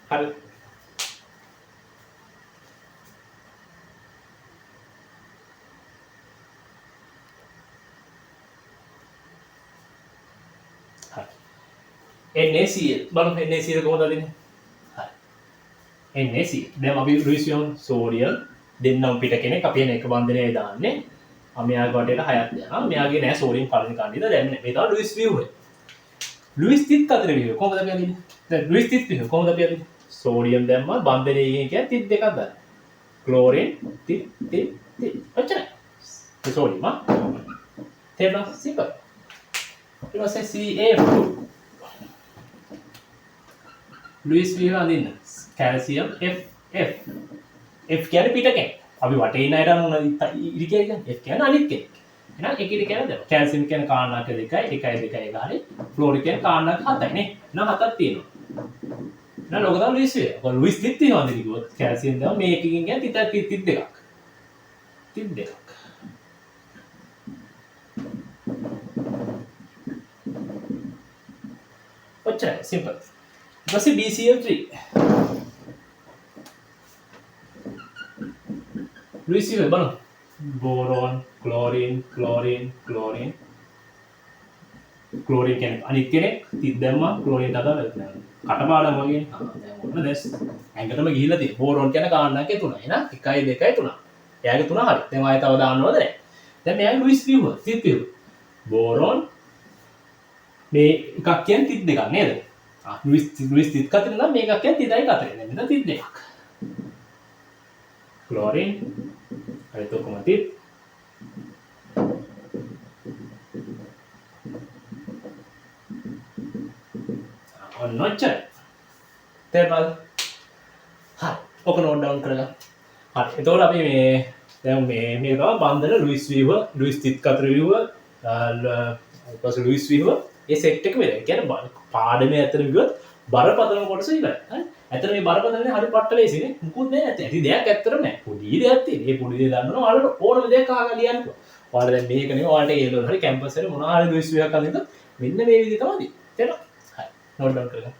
හරි NaCl බලමු NaCl කොහොමද අදින්නේ හරි NaCl දැන් අපි ලුයිස් වියුව සෝඩියම් දෙන්නම් පිට කෙනෙක් අපි එන එක බන්ධනයයි දාන්නේ මෙයාගේ වටේට 6ක් දෙනවා. මෙයාගේ නෑ සෝඩියම් පළවෙනි කණ්ඩියද දැන් මේ තමයි ලුයිස් වියුව. ලුයිස් 30 කතරේ වියුව කොහොමද අපි අදින්නේ? දැන් ලුයිස් 30 වියුව කොහොමද අපි අදින්නේ? සෝඩියම් දැම්මා බන්ධනයේ කියන්නේ 32ක් දාන්න. ක්ලෝරින් 30 ඔච්චරයි. ඒ සෝඩියම් තේරෙනවද? සිම්පල්. ඊට පස්සේ Ca2 ලුයිස් වියුව අදින්න. කැල්සියම් F කියන්නේ පිට කෙනෙක්. අපි වටේ ඉන්න අයට අනුන ඉරි කියන්නේ F කියන්නේ අනිත් කෙනෙක්. එහෙනම් එක ඉරි කියන්නේ දැන් කැල්සියම් කියන්නේ කාණ්ඩක 2යි 1 2 හරි ෆ්ලෝරික් කියන්නේ කාණ්ඩක 7යි නේ. එහෙනම් 7ක් තියෙනවා. එහෙනම් ලෝක තමයි ලුයිස් වියුව. ඔය ලුයිස් 30 තියෙනවා නේද කිව්වොත් කැල්සියම් දැන් මේ එකකින් කියන්නේ 32ක්. 32ක්. ඔච්චරයි සිම්පල්. ඊට පස්සේ BCl3 ලුයිස් වියුව බලමු. Boron chlorine chlorine chlorine chlorine කියන්නේ අනිත් කෙනෙක් තිත් දැම්මා ක්ලෝරින් අතර කටපාඩම් වගේ දැන් ඔන්න දැස් ඇඟටම ගිහිල්ලා තියෙන බෝරෝන් කියන කාණ්ඩකේ 3 එහෙනම් 1 2 3 එයාගේ 3 හරි දැන් ආයෙ තව දාන්නවද නැහැ දැන් මෙයාගේ ලුයිස් වීවර් තිත් වීවර් බෝරෝන් මේ එකක් කියන්නේ තිත් දෙකක් නේද ලුයිස් තිත් කතරේ නම් මේකක් කියන්නේ තිතයි කතරේ දැන් මෙතන තිත් දෙකක් ක්ලෝරින් අනිත් ඔක්කොම තිත් ඔන්න ඔච්චර තේරුණාද හරි ඔක නෝට් ඩවුන් කරගන්න හරි එතකොට අපි මේ දැන් මේ තමයි බන්ධන ලුයිස් වීවර් ලුයිස් තිත් කතරේ වීවර් ඊපස්සේ ලුයිස් වීවර් ඒ සෙට් එක වෙලා. ඒ කියන්නේ පාඩමේ ඇත්තට ගියොත් බරපතල කොටස ඉවරයි. හරි. ඇත්තට මේ බරපතලනේ හරි පට්ට ලේසිනේ. මුකුත් නෑ ඇත්ත. ඇති දෙයක් ඇත්තටම නෑ. පොඩි දෙයක් තියෙන. මේ පොඩි දේ දන්නවනම් ඔයාලට ඕනම දෙයක් අහලා ලියන්න පුළුවන්. ඔයාලා දැන් මේක නෙවෙයි ඔයාලට ඒ ලෝල් හරි කැම්පස් එකේ මොනවා හරි ලුයිස් වීවර් එකක් අඳින්න මෙන්න මේ විදිහ තමයි. තේරෙනවද? හරි. නෝට් ඩවුන් කරගන්න.